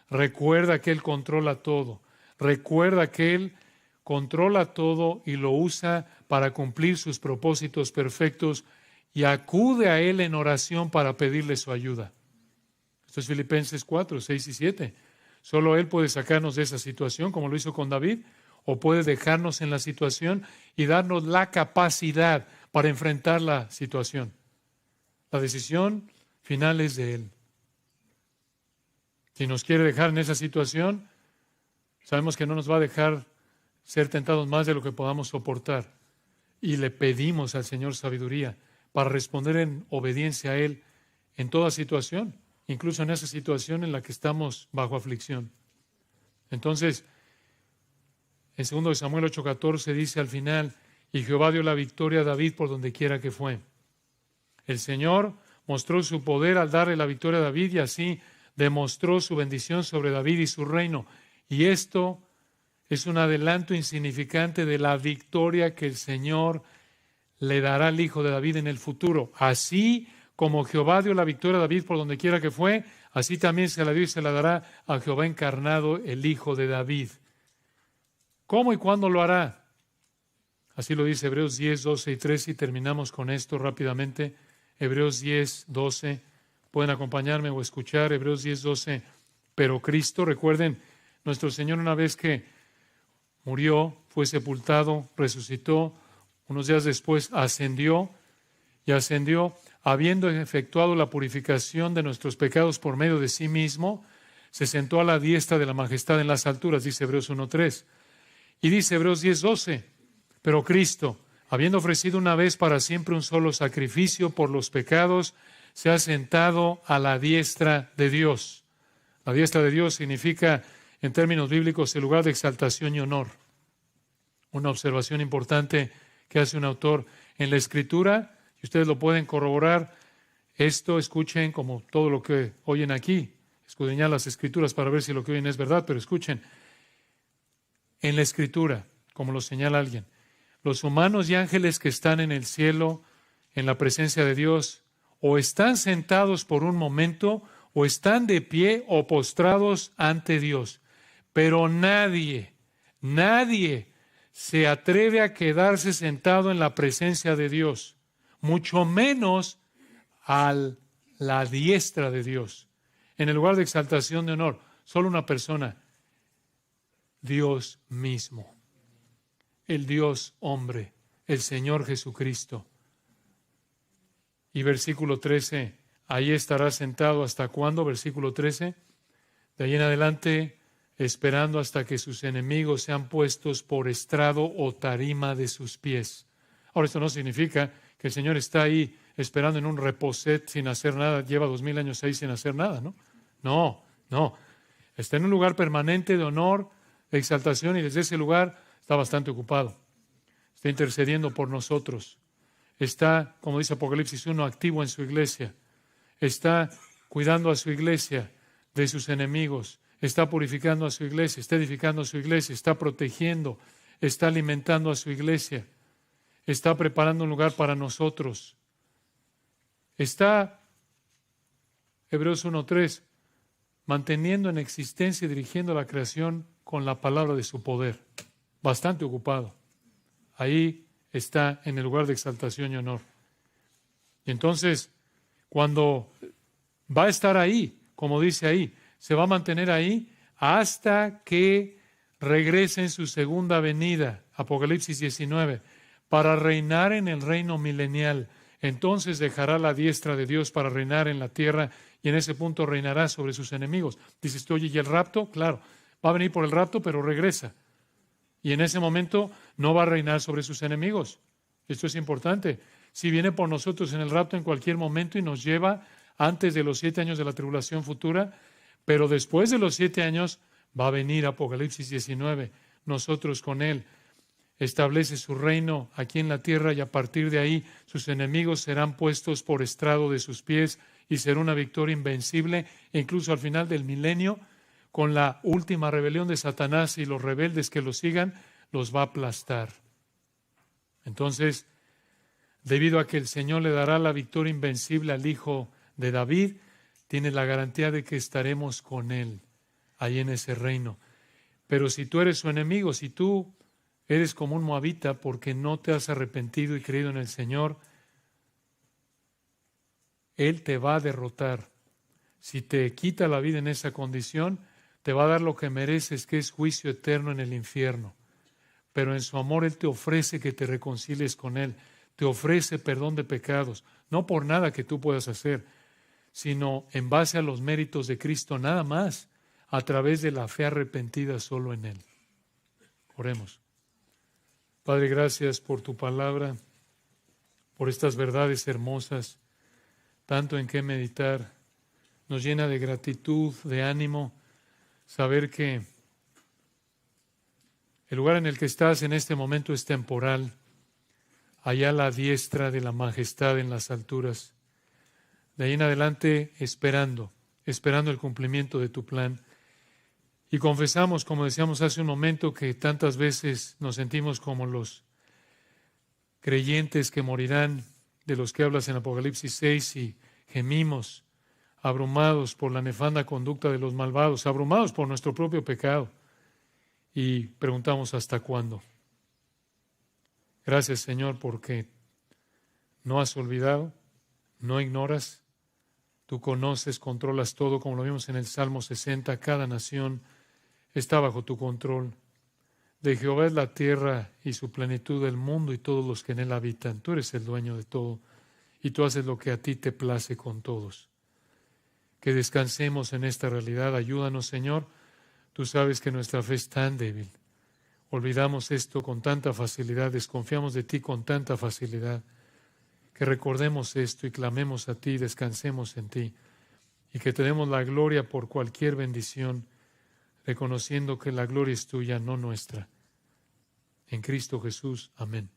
Recuerda que Él controla todo. Recuerda que Él controla todo y lo usa para cumplir sus propósitos perfectos, y acude a Él en oración para pedirle su ayuda. Esto es Filipenses 4, 6 y 7. Solo Él puede sacarnos de esa situación, como lo hizo con David, o puede dejarnos en la situación y darnos la capacidad para enfrentar la situación. La decisión final es de Él. Si nos quiere dejar en esa situación, sabemos que no nos va a dejar ser tentados más de lo que podamos soportar. Y le pedimos al Señor sabiduría para responder en obediencia a Él en toda situación, incluso en esa situación en la que estamos bajo aflicción. Entonces, en 2 Samuel 8:14 dice al final: y Jehová dio la victoria a David por donde quiera que fue. El Señor mostró su poder al darle la victoria a David, y así demostró su bendición sobre David y su reino. Y esto es un adelanto insignificante de la victoria que el Señor le dará al hijo de David en el futuro. Así como Jehová dio la victoria a David por donde quiera que fue, así también se la dio y se la dará a Jehová encarnado, el hijo de David. ¿Cómo y cuándo lo hará? Así lo dice Hebreos 10, 12 y 13, y terminamos con esto rápidamente. Hebreos 10, 12. Pueden acompañarme o escuchar Hebreos 10, 12. Pero Cristo, recuerden, nuestro Señor, una vez que murió, fue sepultado, resucitó, unos días después ascendió, habiendo efectuado la purificación de nuestros pecados por medio de sí mismo, se sentó a la diestra de la majestad en las alturas, dice Hebreos 1:3. Y dice Hebreos 10:12, pero Cristo, habiendo ofrecido una vez para siempre un solo sacrificio por los pecados, se ha sentado a la diestra de Dios. La diestra de Dios significa, en términos bíblicos, el lugar de exaltación y honor. Una observación importante que hace un autor en la Escritura, y ustedes lo pueden corroborar, esto escuchen como todo lo que oyen aquí, escudriñar las Escrituras para ver si lo que oyen es verdad, pero escuchen, en la Escritura, como lo señala alguien, los humanos y ángeles que están en el cielo, en la presencia de Dios, o están sentados por un momento, o están de pie o postrados ante Dios, pero nadie se atreve a quedarse sentado en la presencia de Dios, mucho menos a la diestra de Dios, en el lugar de exaltación de honor. Solo una persona, Dios mismo, el Dios hombre, el Señor Jesucristo. Y versículo 13, ahí estará sentado ¿hasta cuándo? Versículo 13, de ahí en adelante, esperando hasta que sus enemigos sean puestos por estrado o tarima de sus pies. Ahora, esto no significa que el Señor está ahí esperando en un reposet sin hacer nada, lleva 2000 años ahí sin hacer nada, ¿no? No. Está en un lugar permanente de honor, de exaltación, y desde ese lugar está bastante ocupado. Está intercediendo por nosotros. Está, como dice Apocalipsis 1, activo en su iglesia. Está cuidando a su iglesia de sus enemigos. Está purificando a su iglesia, está edificando a su iglesia, está protegiendo, está alimentando a su iglesia, está preparando un lugar para nosotros. Está, Hebreos 1:3, manteniendo en existencia y dirigiendo la creación con la palabra de su poder. Bastante ocupado. Ahí está en el lugar de exaltación y honor. Y entonces, cuando va a estar ahí, como dice ahí, se va a mantener ahí hasta que regrese en su segunda venida, Apocalipsis 19, para reinar en el reino milenial. Entonces dejará la diestra de Dios para reinar en la tierra, y en ese punto reinará sobre sus enemigos. Dices tú, oye, ¿y el rapto? Claro, va a venir por el rapto, pero regresa. Y en ese momento no va a reinar sobre sus enemigos. Esto es importante. Si viene por nosotros en el rapto en cualquier momento y nos lleva antes de los 7 años de la tribulación futura, pero después de los 7 años va a venir Apocalipsis 19, nosotros con Él. establece su reino aquí en la tierra y a partir de ahí sus enemigos serán puestos por estrado de sus pies y será una victoria invencible e incluso al final del milenio, con la última rebelión de Satanás y los rebeldes que lo sigan, los va a aplastar. Entonces, debido a que el Señor le dará la victoria invencible al hijo de David, tiene la garantía de que estaremos con él ahí en ese reino. Pero si tú eres su enemigo, si tú eres como un moabita porque no te has arrepentido y creído en el Señor, Él te va a derrotar. Si te quita la vida en esa condición, te va a dar lo que mereces, que es juicio eterno en el infierno. Pero en su amor Él te ofrece que te reconcilies con Él, te ofrece perdón de pecados, no por nada que tú puedas hacer, sino en base a los méritos de Cristo, nada más, a través de la fe arrepentida solo en Él. Oremos. Padre, gracias por tu palabra, por estas verdades hermosas, tanto en qué meditar. Nos llena de gratitud, de ánimo, saber que el lugar en el que estás en este momento es temporal, allá a la diestra de la majestad en las alturas. De ahí en adelante esperando el cumplimiento de tu plan. Y confesamos, como decíamos hace un momento, que tantas veces nos sentimos como los creyentes que morirán, de los que hablas en Apocalipsis 6, y gemimos, abrumados por la nefanda conducta de los malvados, abrumados por nuestro propio pecado, y preguntamos ¿hasta cuándo? Gracias, Señor, porque no has olvidado, no ignoras, tú conoces, controlas todo, como lo vimos en el Salmo 60, cada nación está bajo tu control. De Jehová es la tierra y su plenitud, el mundo y todos los que en él habitan. Tú eres el dueño de todo y tú haces lo que a ti te place con todos. Que descansemos en esta realidad. Ayúdanos, Señor. Tú sabes que nuestra fe es tan débil. Olvidamos esto con tanta facilidad, desconfiamos de ti con tanta facilidad. Que recordemos esto y clamemos a ti, descansemos en ti y que te demos la gloria por cualquier bendición, reconociendo que la gloria es tuya, no nuestra. En Cristo Jesús. Amén.